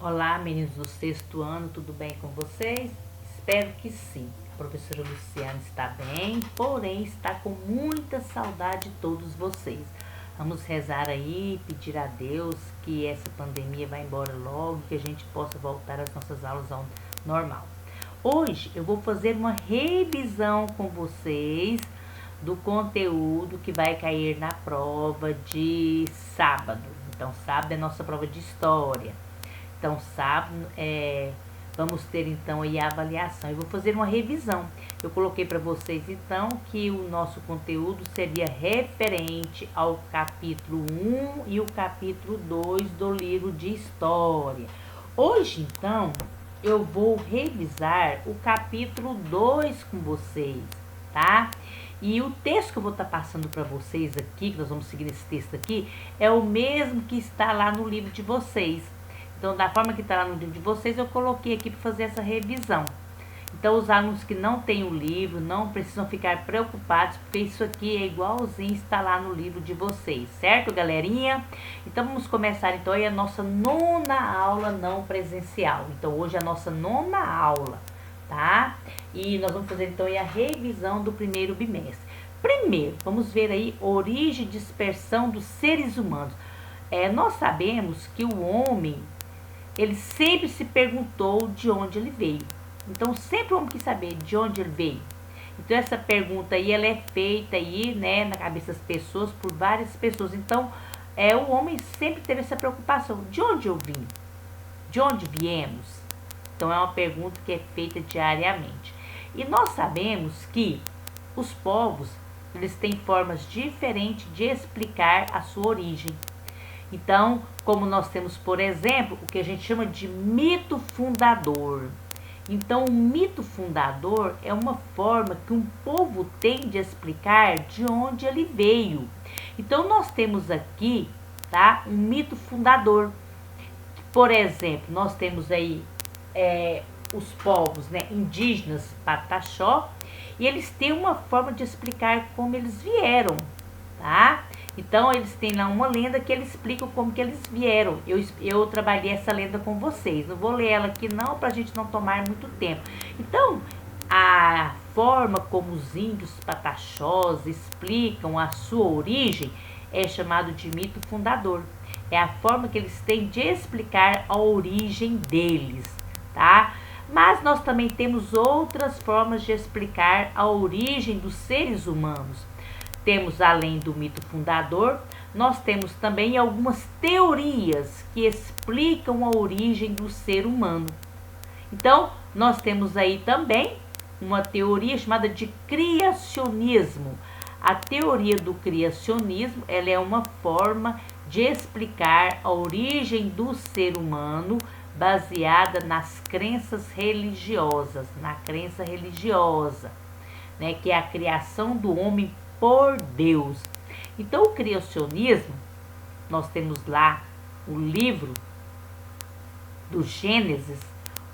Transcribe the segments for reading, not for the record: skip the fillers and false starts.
Olá, meninos do sexto ano, tudo bem com vocês? Espero que sim. A professora Luciana está bem, porém está com muita saudade de todos vocês. Vamos rezar aí, pedir a Deus que essa pandemia vá embora logo e que a gente possa voltar às nossas aulas ao normal. Hoje eu vou fazer uma revisão com vocês do conteúdo que vai cair na prova de sábado. Então, sábado é nossa prova de história. Então, sábado, vamos ter então aí a avaliação. Eu vou fazer uma revisão. Eu coloquei para vocês então que o nosso conteúdo seria referente ao capítulo 1 e o capítulo 2 do livro de história. Hoje, então, eu vou revisar o capítulo 2 com vocês, tá? E o texto que eu vou estar passando para vocês aqui, que nós vamos seguir esse texto aqui, é o mesmo que está lá no livro de vocês. Então, da forma que está lá no livro de vocês, eu coloquei aqui para fazer essa revisão. Então, os alunos que não têm o livro não precisam ficar preocupados, porque isso aqui é igualzinho está lá no livro de vocês, certo, galerinha? Então, vamos começar então aí a nossa nona aula não presencial. Então, hoje é a nossa nona aula, tá? E nós vamos fazer então aí a revisão do primeiro bimestre. Primeiro, vamos ver aí origem e dispersão dos seres humanos. Nós sabemos que o homem, ele sempre se perguntou de onde ele veio. Então, sempre o homem quis saber de onde ele veio. Então, essa pergunta aí, ela é feita aí, né, na cabeça das pessoas, por várias pessoas. Então, o homem sempre teve essa preocupação. De onde eu vim? De onde viemos? Então, é uma pergunta que é feita diariamente. E nós sabemos que os povos, eles têm formas diferentes de explicar a sua origem. Então, como nós temos, por exemplo, o que a gente chama de mito fundador. Então, o mito fundador é uma forma que um povo tem de explicar de onde ele veio. Então, nós temos aqui, tá, um mito fundador. Por exemplo, nós temos aí os povos, né, indígenas Pataxó, e eles têm uma forma de explicar como eles vieram, tá? Então, eles têm lá uma lenda que eles explicam como que eles vieram. Eu trabalhei essa lenda com vocês. Não vou ler ela aqui não, pra gente não tomar muito tempo. Então, a forma como os índios pataxós explicam a sua origem é chamado de mito fundador. É a forma que eles têm de explicar a origem deles, tá? Mas nós também temos outras formas de explicar a origem dos seres humanos. Temos, além do mito fundador, nós temos também algumas teorias que explicam a origem do ser humano. Então, nós temos aí também uma teoria chamada de criacionismo. A teoria do criacionismo, ela é uma forma de explicar a origem do ser humano baseada nas crenças religiosas, na crença religiosa, né, que é a criação do homem por Deus. Então, o criacionismo, nós temos lá o livro do Gênesis,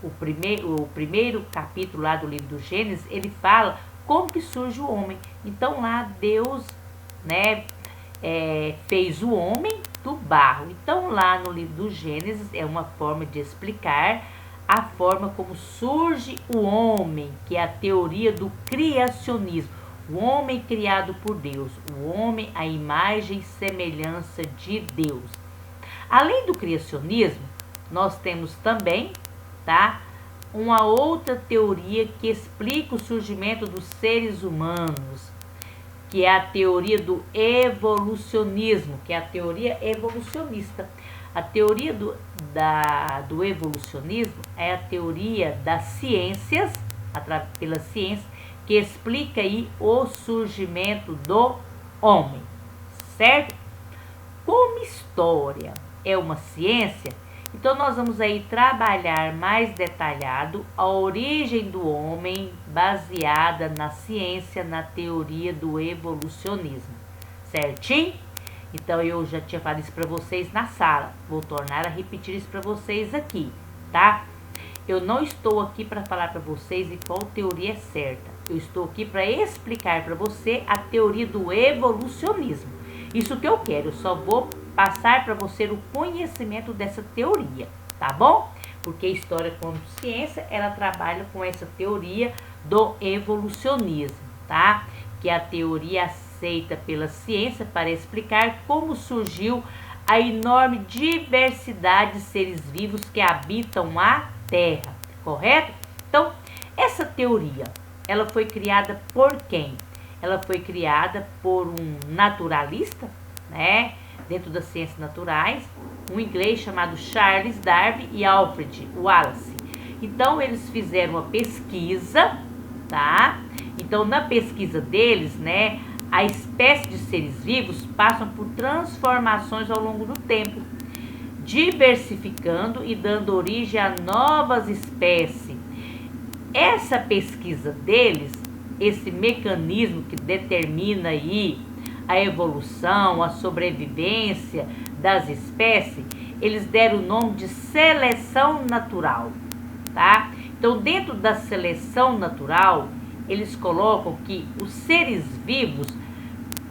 o primeiro capítulo lá do livro do Gênesis, ele fala como que surge o homem. Então, lá Deus, né, fez o homem do barro. Então, lá no livro do Gênesis, é uma forma de explicar a forma como surge o homem, que é a teoria do criacionismo. O homem criado por Deus, o homem à imagem e semelhança de Deus. Além do criacionismo, nós temos também, tá, uma outra teoria que explica o surgimento dos seres humanos, que é a teoria do evolucionismo, que é a teoria evolucionista. A teoria do evolucionismo é a teoria das ciências, pela ciência, que explica aí o surgimento do homem, certo? Como história é uma ciência, então nós vamos aí trabalhar mais detalhado a origem do homem baseada na ciência, na teoria do evolucionismo, certinho? Então eu já tinha falado isso para vocês na sala, vou tornar a repetir isso para vocês aqui, tá? Eu não estou aqui para falar para vocês em qual teoria é certa. Eu estou aqui para explicar para você a teoria do evolucionismo. Isso que eu quero, eu só vou passar para você o conhecimento dessa teoria, tá bom? porque a história como ciência, ela trabalha com essa teoria do evolucionismo, tá? Que é a teoria aceita pela ciência para explicar como surgiu a enorme diversidade de seres vivos que habitam a Terra, correto? Então, essa teoria, ela foi criada por quem? Ela foi criada por um naturalista, né? Dentro das ciências naturais, um inglês chamado Charles Darwin e Alfred Wallace. Então, eles fizeram uma pesquisa, tá? Então, na pesquisa deles, né, a espécie de seres vivos passam por transformações ao longo do tempo, diversificando e dando origem a novas espécies. Essa pesquisa deles, esse mecanismo que determina aí a evolução, a sobrevivência das espécies, eles deram o nome de seleção natural, tá? Então, dentro da seleção natural, eles colocam que os seres vivos,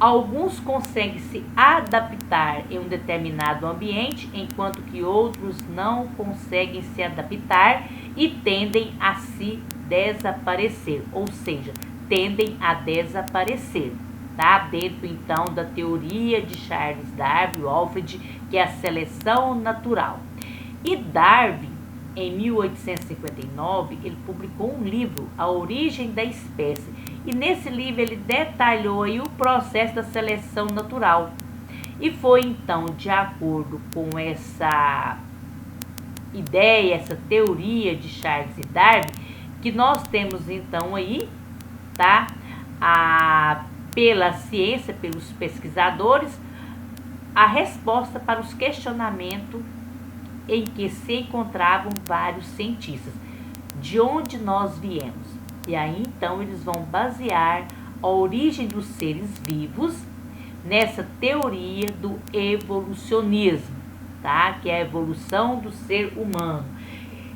alguns conseguem se adaptar em um determinado ambiente, enquanto que outros não conseguem se adaptar e tendem a se desaparecer, ou seja, tendem a desaparecer, tá? Dentro então da teoria de Charles Darwin, Alfred, que é a seleção natural. E Darwin, em 1859, ele publicou um livro, A Origem da Espécie. E nesse livro ele detalhou aí o processo da seleção natural. E foi então, de acordo com essa ideia, essa teoria de Charles e Darwin, que nós temos então aí, tá? Pela ciência, pelos pesquisadores, a resposta para os questionamentos em que se encontravam vários cientistas. De onde nós viemos? E aí, então, eles vão basear a origem dos seres vivos nessa teoria do evolucionismo, tá? Que é a evolução do ser humano.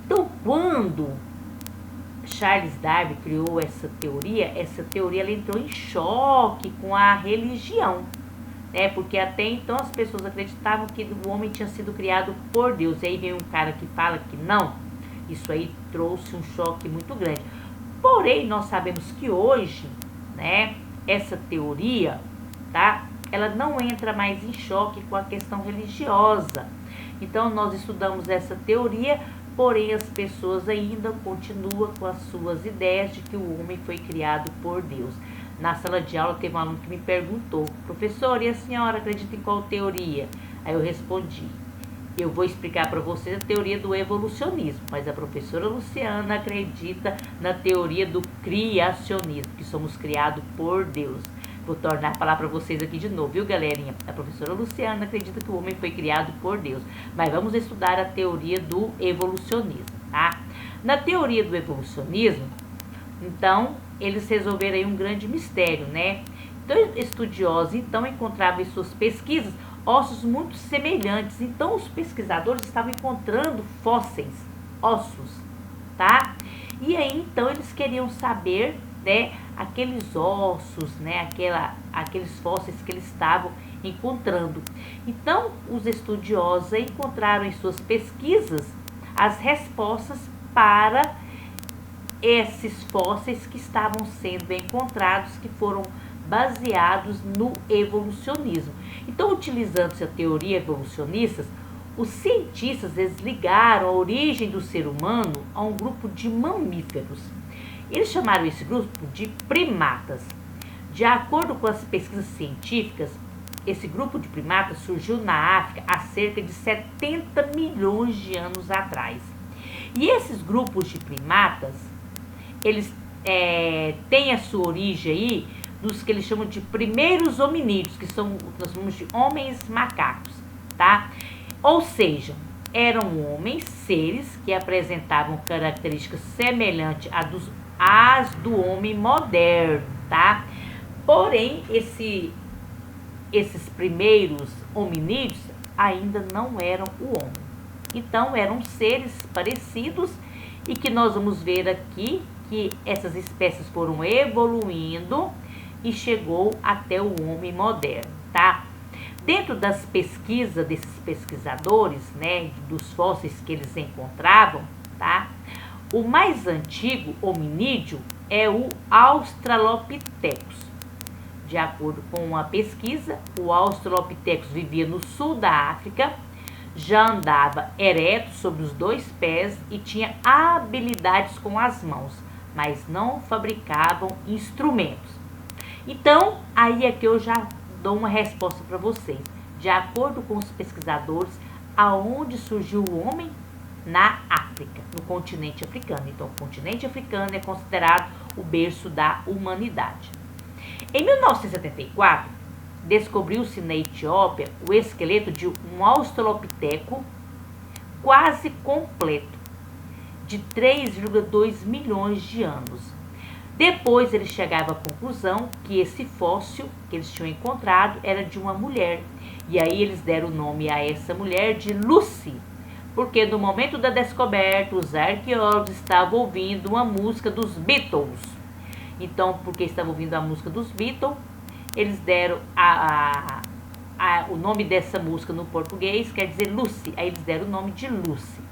Então, quando Charles Darwin criou essa teoria ela entrou em choque com a religião, né? Porque até então as pessoas acreditavam que o homem tinha sido criado por Deus. E aí vem um cara que fala que não. Isso aí trouxe um choque muito grande. Porém, nós sabemos que hoje, né, essa teoria, tá? Ela não entra mais em choque com a questão religiosa. Então, nós estudamos essa teoria, porém as pessoas ainda continuam com as suas ideias de que o homem foi criado por Deus. Na sala de aula teve um aluno que me perguntou: professor, e a senhora acredita em qual teoria? Aí eu respondi: eu vou explicar para vocês a teoria do evolucionismo, mas a professora Luciana acredita na teoria do criacionismo, que somos criados por Deus. Vou tornar a falar para vocês aqui de novo, viu, galerinha? A professora Luciana acredita que o homem foi criado por Deus, mas vamos estudar a teoria do evolucionismo, tá? Na teoria do evolucionismo, então, eles resolveram aí um grande mistério, né? Então, estudiosos, então, encontravam em suas pesquisas ossos muito semelhantes. Então, os pesquisadores estavam encontrando fósseis, ossos, tá? E aí, então, eles queriam saber, né, aqueles ossos, né, aqueles fósseis que eles estavam encontrando. Então, os estudiosos encontraram em suas pesquisas as respostas para esses fósseis que estavam sendo encontrados, que foram baseados no evolucionismo. Então, utilizando-se a teoria evolucionista, os cientistas eles ligaram a origem do ser humano a um grupo de mamíferos. Eles chamaram esse grupo de primatas. De acordo com as pesquisas científicas, esse grupo de primatas surgiu na África há cerca de 70 milhões de anos atrás. E esses grupos de primatas, eles têm a sua origem aí dos que eles chamam de primeiros hominídeos, que são, nós chamamos de homens macacos, tá? Ou seja, eram homens, seres que apresentavam características semelhantes às do homem moderno, tá? Porém, esses primeiros hominídeos ainda não eram o homem. Então, eram seres parecidos e que nós vamos ver aqui que essas espécies foram evoluindo e chegou até o homem moderno, tá? dentro das pesquisas desses pesquisadores, né, dos fósseis que eles encontravam, tá? O mais antigo hominídeo é o Australopithecus. De acordo com uma pesquisa, o Australopithecus vivia no sul da África, já andava ereto sobre os dois pés e tinha habilidades com as mãos, mas não fabricavam instrumentos. Então, aí é que eu já dou uma resposta para vocês. De acordo com os pesquisadores, aonde surgiu o homem? Na África, no continente africano. Então, o continente africano é considerado o berço da humanidade. Em 1974, descobriu-se na Etiópia o esqueleto de um australopiteco quase completo, de 3,2 milhões de anos. Depois eles chegavam à conclusão que esse fóssil que eles tinham encontrado era de uma mulher. E aí eles deram o nome a essa mulher de Lucy, porque no momento da descoberta os arqueólogos estavam ouvindo uma música dos Beatles. Então, porque estavam ouvindo a música dos Beatles, eles deram o nome dessa música no português, quer dizer Lucy. Aí eles deram o nome de Lucy.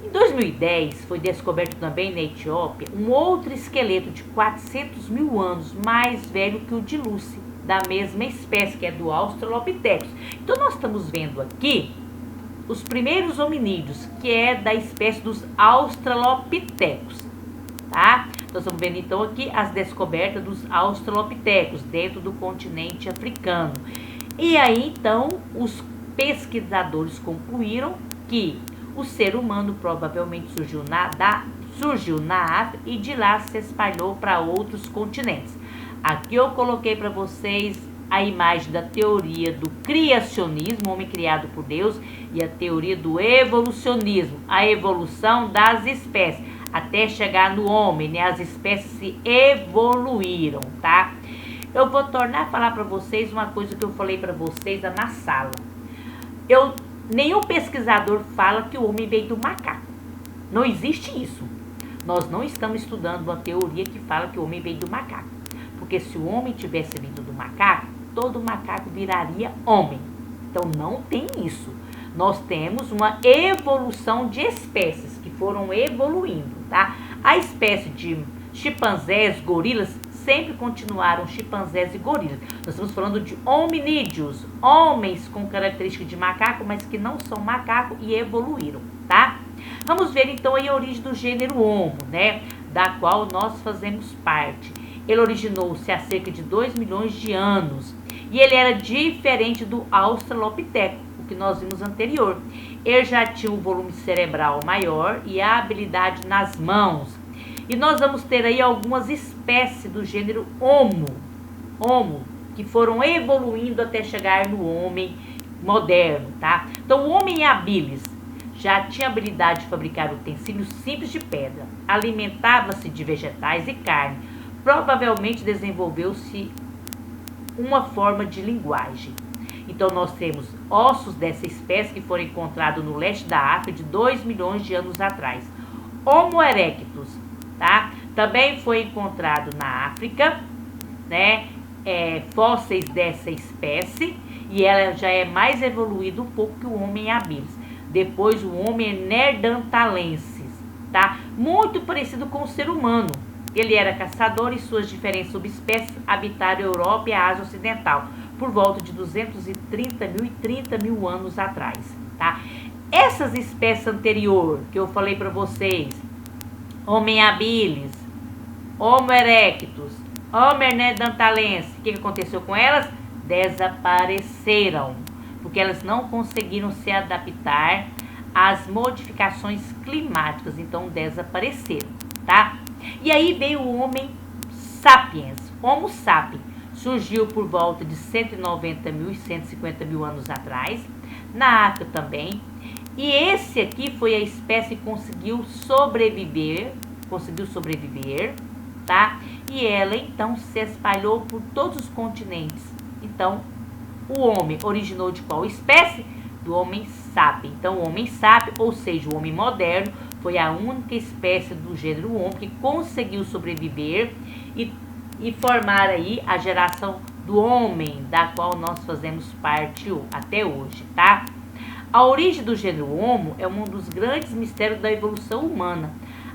Em 2010, foi descoberto também na Etiópia um outro esqueleto de 400 mil anos, mais velho que o de Lucy, da mesma espécie, que é do Australopithecus. Então, nós estamos vendo aqui os primeiros hominídeos, que é da espécie dos Australopithecus, tá? Nós estamos vendo então aqui as descobertas dos Australopithecus dentro do continente africano. E aí então os pesquisadores concluíram que o ser humano provavelmente surgiu na África e de lá se espalhou para outros continentes. Aqui eu coloquei para vocês a imagem da teoria do criacionismo, homem criado por Deus, e a teoria do evolucionismo, a evolução das espécies, até chegar no homem, né? As espécies se evoluíram, tá? Eu vou tornar a falar para vocês uma coisa que eu falei para vocês na sala. Nenhum pesquisador fala que o homem veio do macaco. Não existe isso. Nós não estamos estudando uma teoria que fala que o homem veio do macaco. Porque se o homem tivesse vindo do macaco, todo macaco viraria homem. Então não tem isso. Nós temos uma evolução de espécies que foram evoluindo, tá? A espécie de chimpanzés, gorilas, sempre continuaram chimpanzés e gorilas. Nós estamos falando de hominídeos, homens com características de macaco, mas que não são macaco e evoluíram, tá? Vamos ver então aí a origem do gênero Homo, né? Da qual nós fazemos parte. Ele originou-se há cerca de 2 milhões de anos e ele era diferente do Australopiteco, o que nós vimos anterior. Ele já tinha um volume cerebral maior e a habilidade nas mãos. E nós vamos ter aí algumas espécies do gênero Homo, que foram evoluindo até chegar no homem moderno, tá? Então, o homem habilis já tinha habilidade de fabricar utensílios simples de pedra, alimentava-se de vegetais e carne, provavelmente desenvolveu-se uma forma de linguagem. Então, nós temos ossos dessa espécie que foram encontrados no leste da África de 2 milhões de anos atrás. Homo erectus, tá? Também foi encontrado na África, né? Fósseis dessa espécie, e ela já é mais evoluída um pouco que o Homem habilis. Depois o Homem neanderthalensis, tá? Muito parecido com o ser humano. Ele era caçador e suas diferentes subespécies habitaram a Europa e a Ásia Ocidental por volta de 230 mil e 30 mil anos atrás, tá? Essas espécies anteriores que eu falei para vocês, Homem habilis, Homo erectus, Homo neanderthalensis, o que aconteceu com elas? Desapareceram, porque elas não conseguiram se adaptar às modificações climáticas, então desapareceram, tá? E aí veio o Homem sapiens, Homo sapiens, surgiu por volta de 190 mil e 150 mil anos atrás, na África também. E esse aqui foi a espécie que conseguiu sobreviver, tá? E ela então se espalhou por todos os continentes. Então, o homem originou de qual espécie? Do Homem sapiens. Então, o Homem sapiens, ou seja, o homem moderno, foi a única espécie do gênero Homo que conseguiu sobreviver e formar aí a geração do homem, da qual nós fazemos parte até hoje, tá? A origem do gênero Homo é um dos grandes mistérios da evolução humana.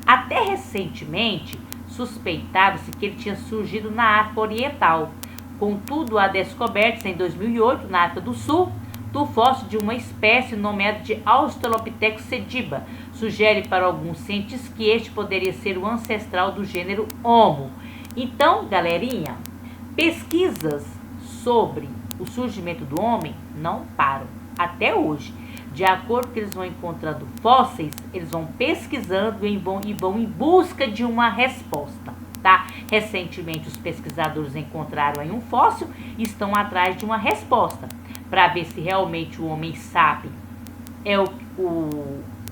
Até recentemente, suspeitava-se que ele tinha surgido na África Oriental. Contudo, há descobertas em 2008, na África do Sul, do fóssil de uma espécie nomeada de Australopithecus sediba. Sugere para alguns cientistas que este poderia ser o ancestral do gênero Homo. Então, galerinha, pesquisas sobre o surgimento do homem não param até hoje. De acordo com que eles vão encontrando fósseis, eles vão pesquisando e vão em busca de uma resposta, tá? Recentemente, os pesquisadores encontraram aí um fóssil e estão atrás de uma resposta para ver se realmente o Homem sapiens é o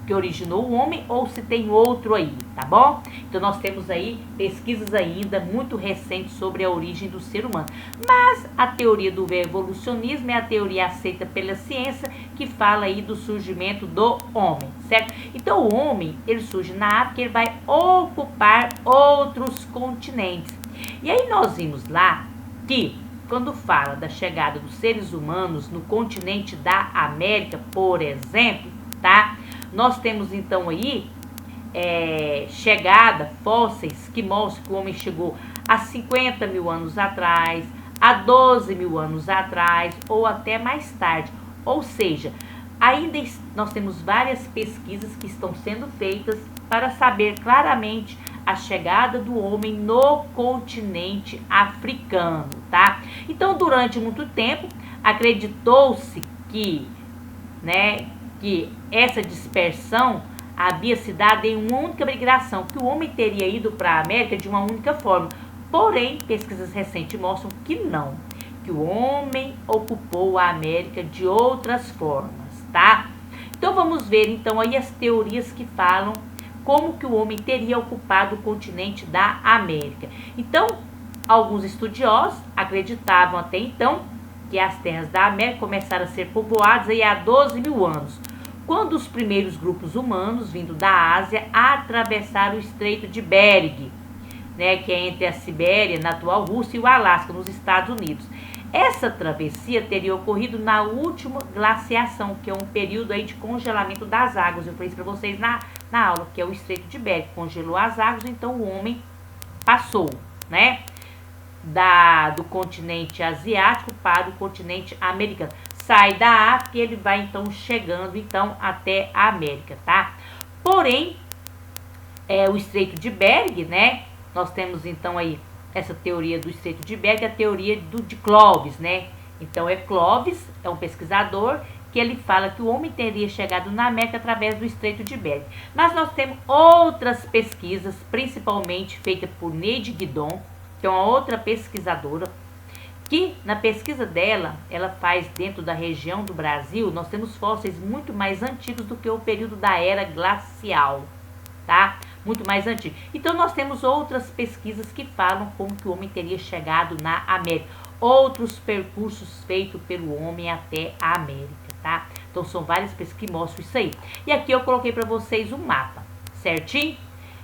que originou o homem ou se tem outro aí, tá bom? Então nós temos aí pesquisas ainda muito recentes sobre a origem do ser humano. Mas a teoria do evolucionismo é a teoria aceita pela ciência que fala aí do surgimento do homem, certo? Então o homem, ele surge na África, ele vai ocupar outros continentes. E aí nós vimos lá que quando fala da chegada dos seres humanos no continente da América, por exemplo, tá? Nós temos então aí fósseis que mostram que o homem chegou há 50 mil anos atrás, há 12 mil anos atrás ou até mais tarde. Ou seja, ainda nós temos várias pesquisas que estão sendo feitas para saber claramente a chegada do homem no continente africano, tá? Então, durante muito tempo, acreditou-se que essa dispersão havia se dado em uma única migração, que o homem teria ido para a América de uma única forma. Porém, pesquisas recentes mostram que não, que o homem ocupou a América de outras formas, tá? Então vamos ver então aí as teorias que falam como que o homem teria ocupado o continente da América. Então, alguns estudiosos acreditavam até então que as terras da América começaram a ser povoadas aí há 12 mil anos, quando os primeiros grupos humanos vindo da Ásia atravessaram o Estreito de Bering, que é entre a Sibéria, na atual Rússia, e o Alasca, nos Estados Unidos. Essa travessia teria ocorrido na última glaciação, que é um período aí de congelamento das águas. Eu falei isso para vocês na aula, que é o Estreito de Bering. Congelou as águas, então o homem passou, do continente asiático para o continente americano. Sai da África e ele vai então chegando então até a América, tá? Porém, o Estreito de Bering, nós temos então aí essa teoria do Estreito de Bering, a teoria de Clovis, Então Clovis é um pesquisador que ele fala que o homem teria chegado na América através do Estreito de Bering. Mas nós temos outras pesquisas, principalmente feitas por Neide Guidon, que é uma outra pesquisadora, que na pesquisa dela, ela faz dentro da região do Brasil, nós temos fósseis muito mais antigos do que o período da era glacial, tá? Muito mais antigo. Então nós temos outras pesquisas que falam como que o homem teria chegado na América, outros percursos feitos pelo homem até a América, tá? Então são várias pesquisas que mostram isso aí. E aqui eu coloquei para vocês um mapa, certinho?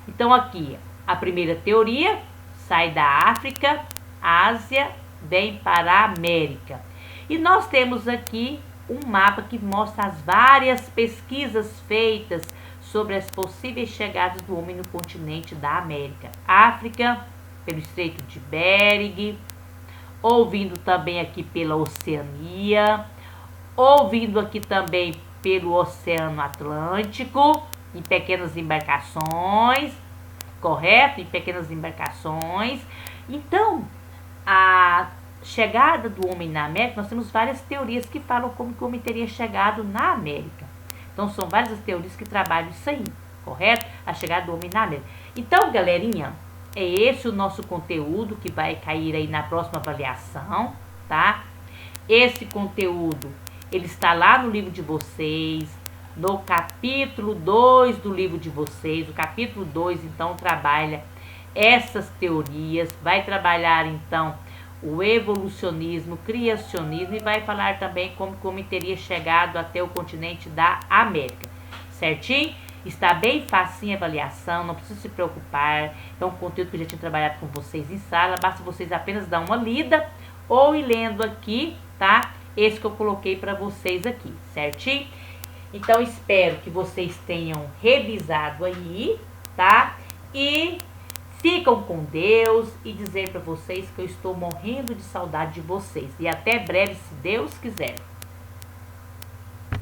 Então aqui, a primeira teoria sai da África, Ásia, vem para a América. E nós temos aqui um mapa que mostra as várias pesquisas feitas sobre as possíveis chegadas do homem no continente da América. África, pelo Estreito de Bering, ou vindo também aqui pela Oceania, ou vindo aqui também pelo Oceano Atlântico, em pequenas embarcações, correto? Em pequenas embarcações. Então, a chegada do homem na América, nós temos várias teorias que falam como que o homem teria chegado na América. Então, são várias as teorias que trabalham isso aí, correto? A chegada do homem na América. Então, galerinha, é esse o nosso conteúdo que vai cair aí na próxima avaliação, tá? Esse conteúdo, ele está lá no livro de vocês, no capítulo 2 do livro de vocês. O capítulo 2, então, trabalha essas teorias, vai trabalhar, então, o evolucionismo, o criacionismo e vai falar também como o homem teria chegado até o continente da América, certinho? Está bem facinho a avaliação, não precisa se preocupar, é um conteúdo que eu já tinha trabalhado com vocês em sala, basta vocês apenas dar uma lida, ou ir lendo aqui, tá? Esse que eu coloquei para vocês aqui, certinho? Então, espero que vocês tenham revisado aí, tá? E ficam com Deus e dizer para vocês que eu estou morrendo de saudade de vocês. E até breve, se Deus quiser.